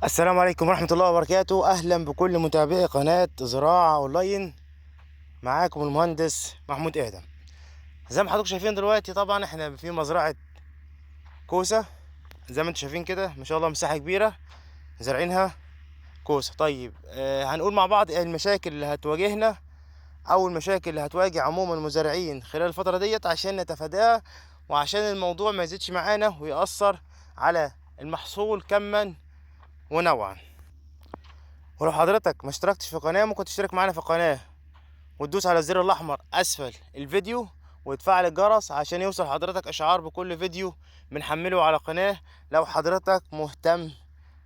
السلام عليكم ورحمة الله وبركاته. أهلا بكل متابعي قناة زراعة أونلاين. معاكم المهندس محمود آدم. زي ما حضراتكم شايفين دلوقتي، طبعا احنا في مزرعة كوسة. زي ما انتم شايفين كده ما شاء الله مساحة كبيرة زارعينها كوسة. طيب هنقول مع بعض ايه المشاكل اللي هتواجهنا أو المشاكل اللي هتواجه عموما المزارعين خلال الفترة ديت عشان نتفاداها، وعشان الموضوع ما يزيدش معانا ويأثر على المحصول كما ونوعا. ولو حضرتك ما اشتركتش في القناة، ممكن تشترك معانا في القناة وتدوس على الزر الأحمر أسفل الفيديو وتفعل الجرس عشان يوصل حضرتك إشعار بكل فيديو بنحمله على القناة لو حضرتك مهتم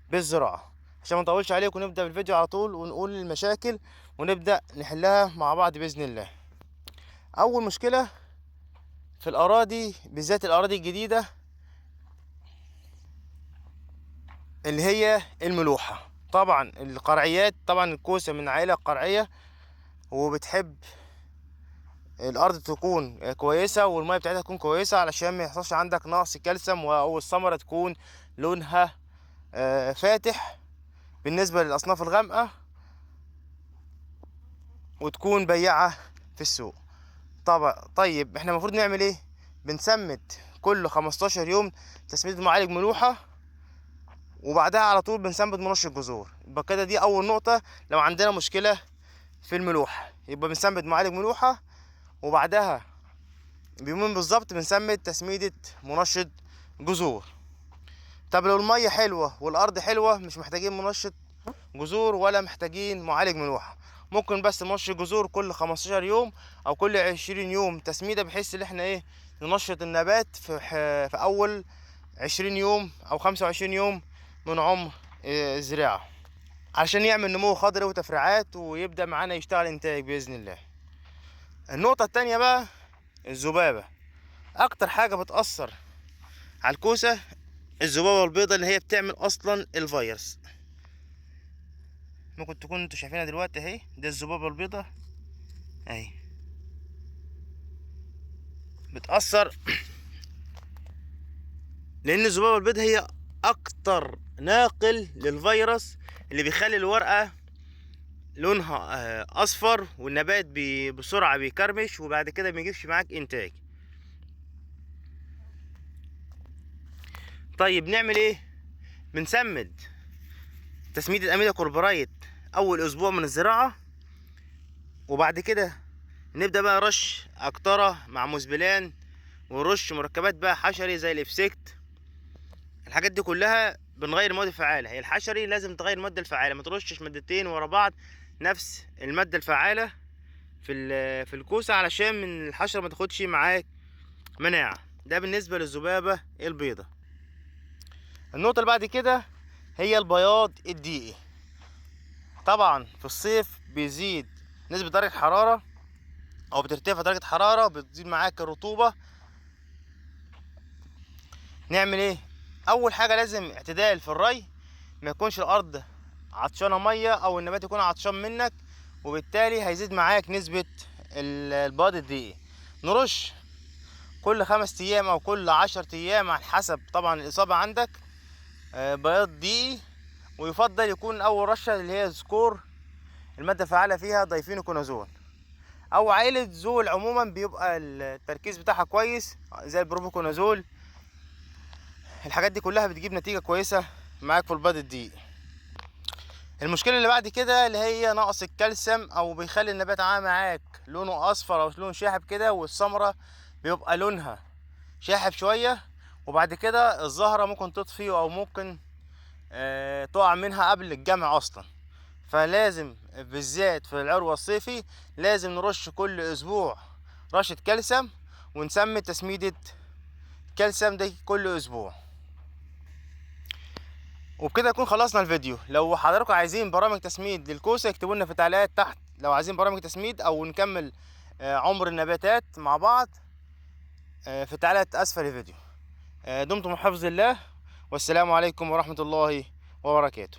بالزراعة. عشان ما نطولش عليك ونبدأ بالفيديو على طول ونقول المشاكل ونبدأ نحلها مع بعض بإذن الله. أول مشكلة في الأراضي، بالذات الأراضي الجديدة، اللي هي الملوحة. طبعا القرعيات، طبعا الكوسة من عائلة قرعية وبتحب الارض تكون كويسه والميه بتاعتها تكون كويسه علشان ما يحصلش عندك نقص كالسيوم، او الثمره تكون لونها فاتح بالنسبه للاصناف الغامقه وتكون بياعه في السوق. طبعا طيب احنا المفروض نعمل ايه؟ بنسمد كل 15 يوم تسميد معالج ملوحه، وبعدها على طول بنسمد منشط جذور. يبقى كده دي اول نقطه. لو عندنا مشكله في الملوحه يبقى بنسمد معالج ملوحه، وبعدها بيومين بالظبط بنسمد تسميدة منشط جذور. طب لو المية حلوة والأرض حلوة مش محتاجين منشط جذور ولا محتاجين معالج ملوحة، ممكن بس منشط جذور كل 15 يوم أو كل 20 يوم تسميدة، بحيث إن احنا ايه ننشط النبات في أول 20 يوم أو 25 يوم من عمر الزراعة، علشان يعمل نمو خضري وتفريعات ويبدأ معانا يشتغل إنتاج بإذن الله. النقطة التانية بقى الذبابة. اكتر حاجه بتاثر على الكوسه الذبابه البيضاء، اللي هي بتعمل اصلا الفيروس. ممكن تكون انتوا شايفينها دلوقتي اهي، ده الذبابه البيضاء اهي بتاثر لان الذبابه البيضاء هي اكتر ناقل للفيروس اللي بيخلي الورقه لونها اصفر والنبات بسرعه بيكرمش وبعد كده بيجيبش معاك انتاج. طيب نعمل ايه؟ بنسمد تسميد اميدا كوربرايت اول اسبوع من الزراعه، وبعد كده نبدا بقى رش اكتره مع موزبلان ونرش مركبات بقى حشري زي الافسكت. الحاجات دي كلها بنغير المواد الفعاله. هي الحشري لازم تغير الماده الفعاله، ما ترشش مادتين ورا بعض نفس الماده الفعاله في الكوسه علشان من الحشره ما تاخدش معاك مناعه. ده بالنسبه للذبابه البيضاء. النقطه اللي بعد كده هي البياض الدقيقي. طبعا في الصيف بيزيد نسبة درجة حرارة او بترتفع درجة حرارة، بتزيد معاك الرطوبة. نعمل ايه؟ اول حاجة لازم اعتدال في الري، ما يكونش الارض عطشانة مية او النبات يكون عطشان منك، وبالتالي هيزيد معاك نسبة البياض الدقيقي. نرش كل 5 ايام او كل 10 ايام على حسب طبعا الاصابة عندك بياض دقيقي، ويفضل يكون اول رشة اللي هي سكور المادة الفعالة فيها دايفينوكونازول او عائلة زول. عموما بيبقى التركيز بتاعها كويس زي البروبوكونازول. الحاجات دي كلها بتجيب نتيجة كويسة معاك في البيض الدقيق. المشكلة اللي بعد كده اللي هي نقص الكالسيوم، او بيخلي النبات معاك لونه اصفر او لون شاحب كده، والثمرة بيبقى لونها شاحب شوية، وبعد كده الزهرة ممكن تطفي او ممكن تقع منها قبل الجمع اصلا. فلازم بالذات في العروة الصيفي لازم نرش كل اسبوع رشة كالسيوم، ونسمي تسميدة كالسيوم دي كل اسبوع. وبكده نكون خلصنا الفيديو. لو حضراتكم عايزين برامج تسميد للكوسة اكتبوا لنا في التعليقات تحت لو عايزين برامج تسميد او نكمل عمر النباتات مع بعض في التعليقات اسفل الفيديو. دمتم في حفظ الله، والسلام عليكم ورحمة الله وبركاته.